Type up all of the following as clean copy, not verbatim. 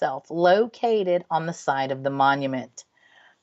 itself located on the side of the monument.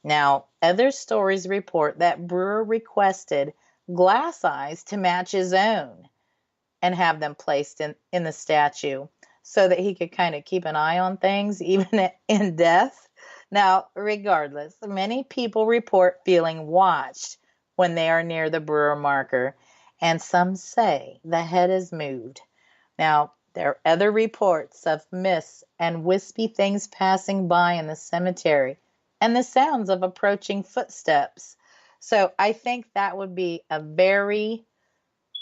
Now, other stories report that Brewer requested glass eyes to match his own and have them placed in the statue so that he could kind of keep an eye on things even in death. Now, regardless, many people report feeling watched when they are near the Brewer marker, and some say the head is moved. Now, there are other reports of mists and wispy things passing by in the cemetery and the sounds of approaching footsteps. So I think that would be a very,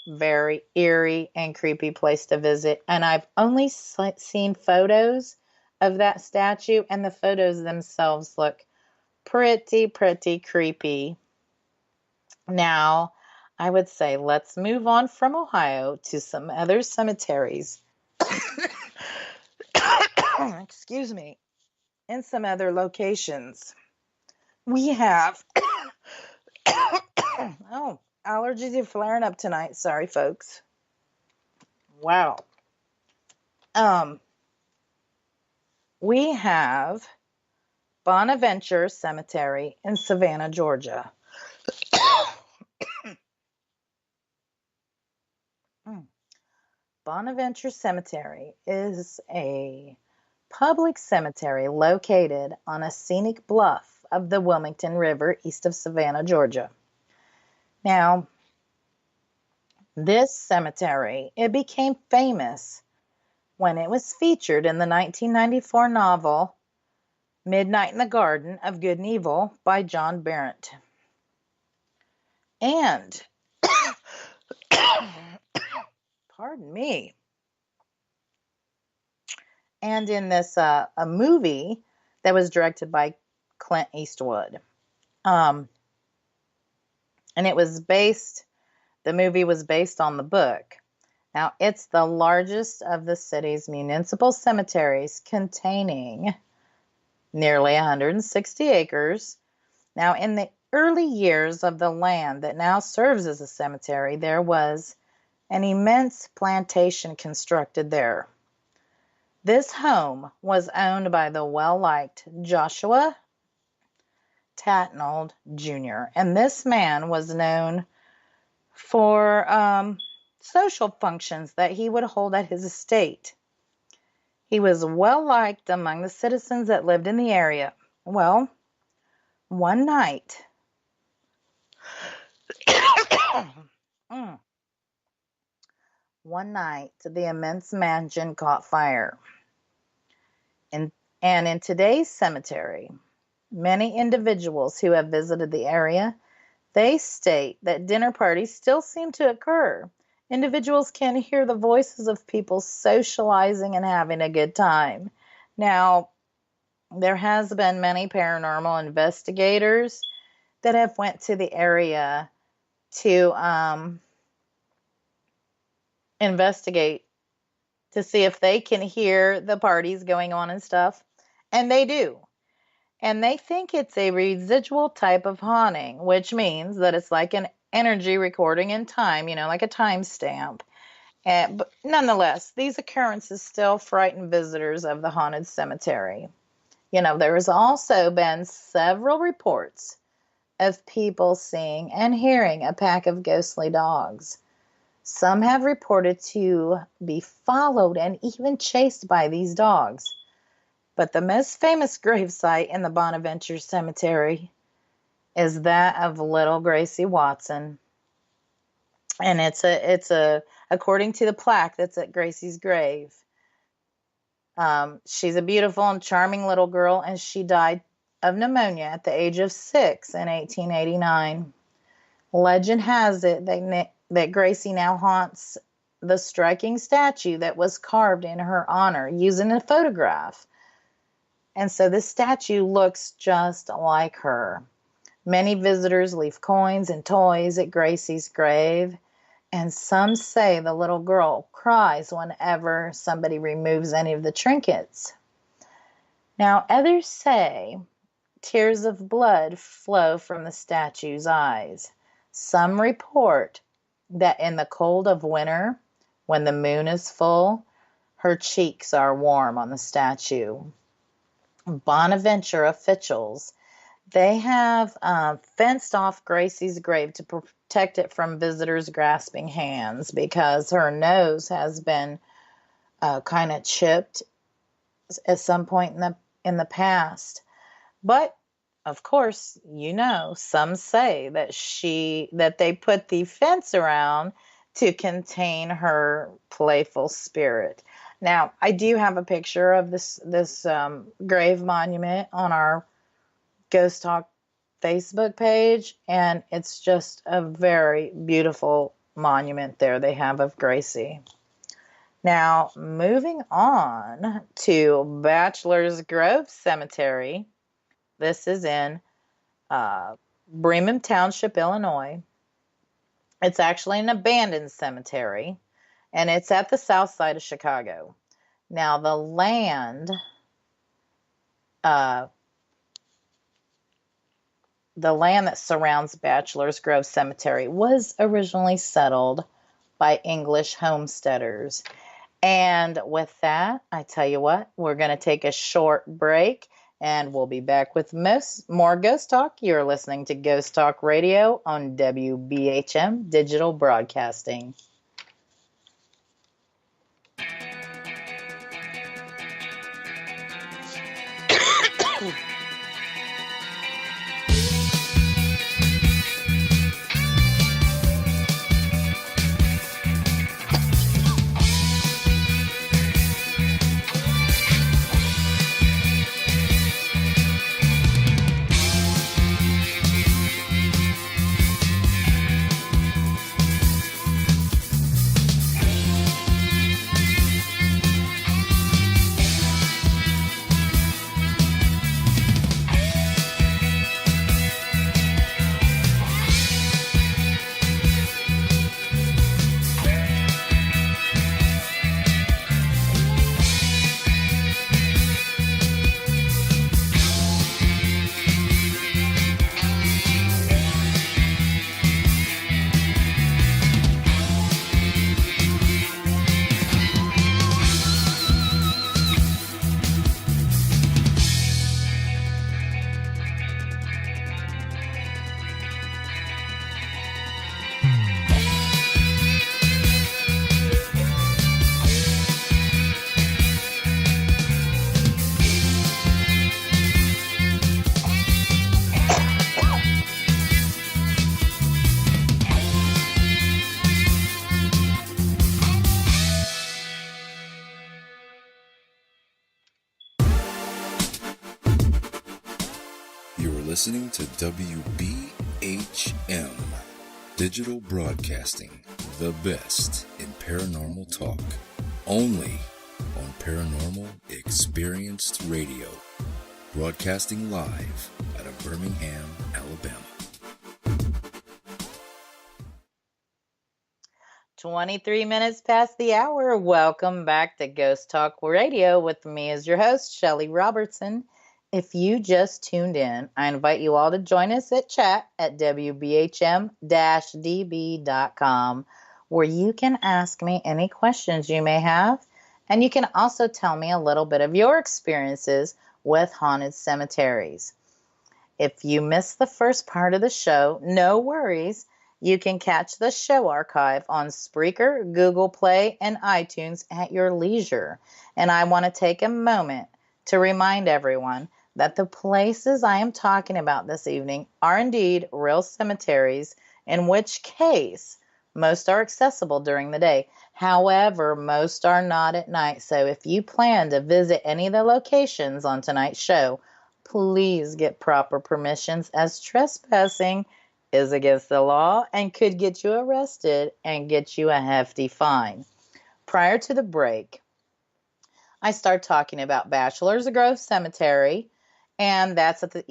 very eerie and creepy place to visit. And I've only seen photos of that statue, and the photos themselves look pretty, pretty creepy. Now, I would say let's move on from Ohio to some other cemeteries. Excuse me. In some other locations. We have, oh, allergies are flaring up tonight. Sorry, folks. Wow. We have Bonaventure Cemetery in Savannah, Georgia. Bonaventure Cemetery is a public cemetery located on a scenic bluff of the Wilmington River east of Savannah, Georgia. Now, this cemetery, it became famous when it was featured in the 1994 novel Midnight in the Garden of Good and Evil by John Berendt. And, pardon me, and in this a movie that was directed by Clint Eastwood. And the movie was based on the book. Now, it's the largest of the city's municipal cemeteries, containing nearly 160 acres. Now, in the early years of the land that now serves as a cemetery, there was an immense plantation constructed there. This home was owned by the well-liked Joshua Tatnall Jr., and this man was known for social functions that he would hold at his estate. He was well-liked among the citizens that lived in the area. Well, one night, the immense mansion caught fire. And in today's cemetery, many individuals who have visited the area, they state that dinner parties still seem to occur. Individuals can hear the voices of people socializing and having a good time. Now, there has been many paranormal investigators that have went to the area to investigate to see if they can hear the parties going on and stuff. And they do. And they think it's a residual type of haunting, which means that it's like an energy recording in time, like a timestamp. But nonetheless, these occurrences still frighten visitors of the haunted cemetery. There has also been several reports of people seeing and hearing a pack of ghostly dogs. Some have reported to be followed and even chased by these dogs. But the most famous gravesite in the Bonaventure Cemetery is that of little Gracie Watson. And it's according to the plaque that's at Gracie's grave. She's a beautiful and charming little girl, and she died of pneumonia at the age of 6 in 1889. Legend has it that Gracie now haunts the striking statue that was carved in her honor using a photograph. And so this statue looks just like her. Many visitors leave coins and toys at Gracie's grave, and some say the little girl cries whenever somebody removes any of the trinkets. Now, others say tears of blood flow from the statue's eyes. Some report that in the cold of winter, when the moon is full, her cheeks are warm on the statue. Bonaventure officials, they have fenced off Gracie's grave to protect it from visitors' grasping hands because her nose has been kind of chipped at some point in the past. But of course, some say that they put the fence around to contain her playful spirit. Now, I do have a picture of this grave monument on our Ghost Talk Facebook page, and it's just a very beautiful monument there they have of Gracie. Now, moving on to Bachelor's Grove Cemetery. This is in Bremen Township, Illinois. It's actually an abandoned cemetery, and it's at the south side of Chicago. Now, the land that surrounds Bachelor's Grove Cemetery was originally settled by English homesteaders. And with that, I tell you what, we're going to take a short break, and we'll be back with more Ghost Talk. You're listening to Ghost Talk Radio on WBHM Digital Broadcasting. Listening to WBHM Digital Broadcasting, the best in paranormal talk, only on Paranormal Experienced Radio, broadcasting live out of Birmingham, Alabama. 23 minutes past the hour. Welcome back to Ghost Talk Radio with me as your host, Shelly Robertson. If you just tuned in, I invite you all to join us at chat at wbhm-db.com, where you can ask me any questions you may have, and you can also tell me a little bit of your experiences with haunted cemeteries. If you missed the first part of the show, no worries. You can catch the show archive on Spreaker, Google Play, and iTunes at your leisure. And I want to take a moment to remind everyone that the places I am talking about this evening are indeed real cemeteries, in which case most are accessible during the day. However, most are not at night. So if you plan to visit any of the locations on tonight's show, please get proper permissions, as trespassing is against the law and could get you arrested and get you a hefty fine. Prior to the break, I start talking about Bachelor's Grove Cemetery, and that's at the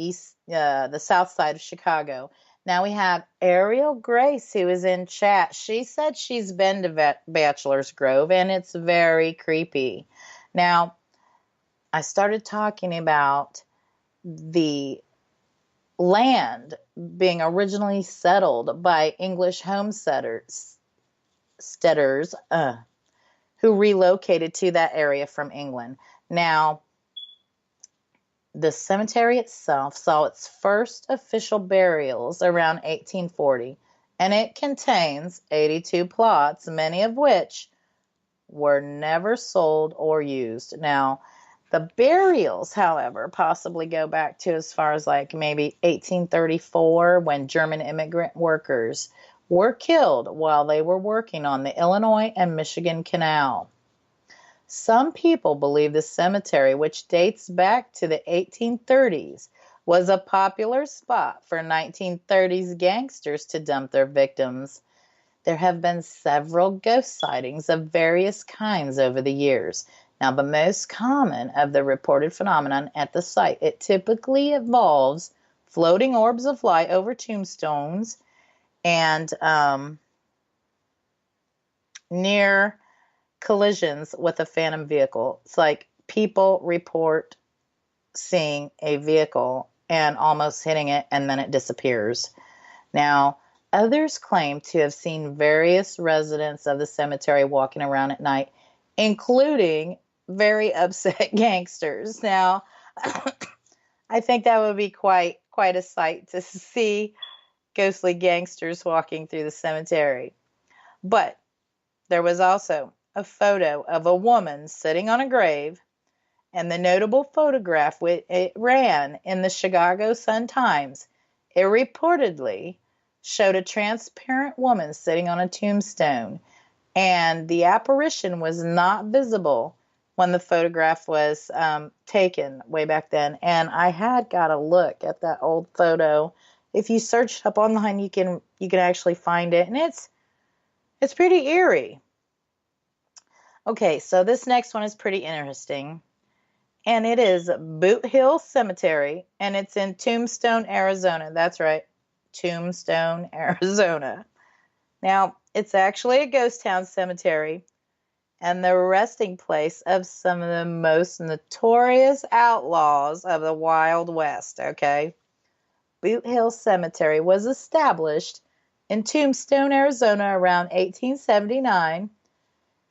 south side of Chicago. Now we have Ariel Grace, who is in chat. She said she's been to Bachelor's Grove, and it's very creepy. Now, I started talking about the land being originally settled by English homesteaders who relocated to that area from England. Now, The cemetery itself saw its first official burials around 1840, and it contains 82 plots, many of which were never sold or used. Now, the burials, however, possibly go back to as far as like maybe 1834, when German immigrant workers were killed while they were working on the Illinois and Michigan Canal. Some people believe the cemetery, which dates back to the 1830s, was a popular spot for 1930s gangsters to dump their victims. There have been several ghost sightings of various kinds over the years. Now, the most common of the reported phenomenon at the site, it typically involves floating orbs of light over tombstones and near collisions with a phantom vehicle. It's like people report seeing a vehicle and almost hitting it, and then it disappears. Now, others claim to have seen various residents of the cemetery walking around at night, including very upset gangsters. Now, I think that would be quite a sight to see ghostly gangsters walking through the cemetery. But there was also a photo of a woman sitting on a grave, and the notable photograph, it ran in the Chicago Sun-Times. It reportedly showed a transparent woman sitting on a tombstone, and the apparition was not visible when the photograph was taken way back then. And I had got a look at that old photo. If you search up online, you can actually find it, and it's pretty eerie. Okay, so this next one is pretty interesting, and it is Boot Hill Cemetery, and it's in Tombstone, Arizona. That's right, Tombstone, Arizona. Now, it's actually a ghost town cemetery and the resting place of some of the most notorious outlaws of the Wild West, okay? Boot Hill Cemetery was established in Tombstone, Arizona around 1879.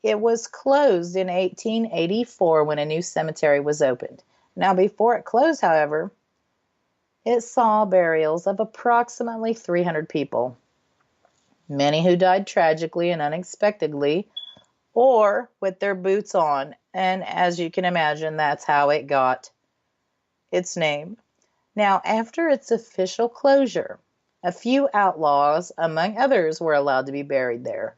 It was closed in 1884 when a new cemetery was opened. Now, before it closed, however, it saw burials of approximately 300 people, many who died tragically and unexpectedly or with their boots on. And as you can imagine, that's how it got its name. Now, after its official closure, a few outlaws, among others, were allowed to be buried there.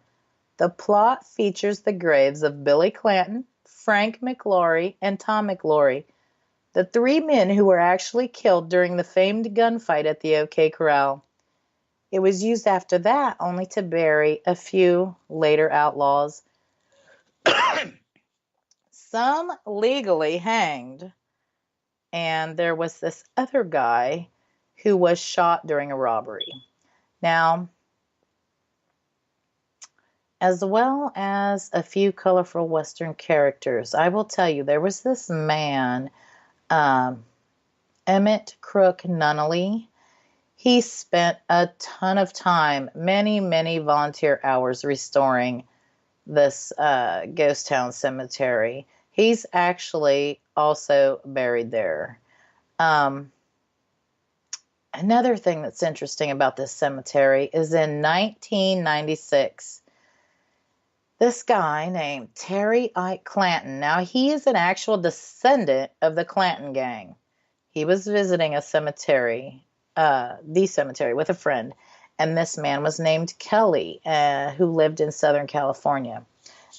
The plot features the graves of Billy Clanton, Frank McLaury, and Tom McLaury, the three men who were actually killed during the famed gunfight at the OK Corral. It was used after that only to bury a few later outlaws, some legally hanged, and there was this other guy who was shot during a robbery. Now, as well as a few colorful Western characters, I will tell you, there was this man, Emmett Crook Nunnally. He spent a ton of time, many volunteer hours, restoring this ghost town cemetery. He's actually also buried there. Another thing that's interesting about this cemetery is in 1996, this guy named Terry Ike Clanton, now he is an actual descendant of the Clanton gang. He was visiting a cemetery, the cemetery, with a friend, and this man was named Kelly, who lived in Southern California.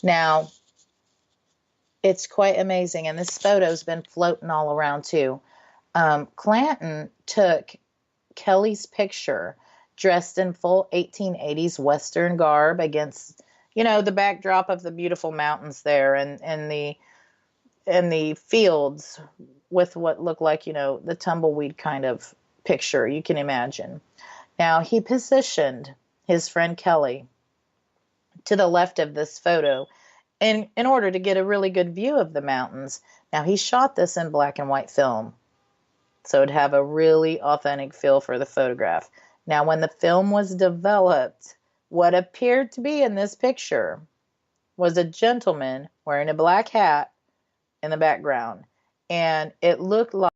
Now, it's quite amazing, and this photo's been floating all around too. Clanton took Kelly's picture dressed in full 1880s Western garb against, the backdrop of the beautiful mountains there and the fields with what looked like, the tumbleweed kind of picture you can imagine. Now, he positioned his friend Kelly to the left of this photo in order to get a really good view of the mountains. Now, he shot this in black and white film, so it'd have a really authentic feel for the photograph. Now, when the film was developed, what appeared to be in this picture was a gentleman wearing a black hat in the background, and it looked like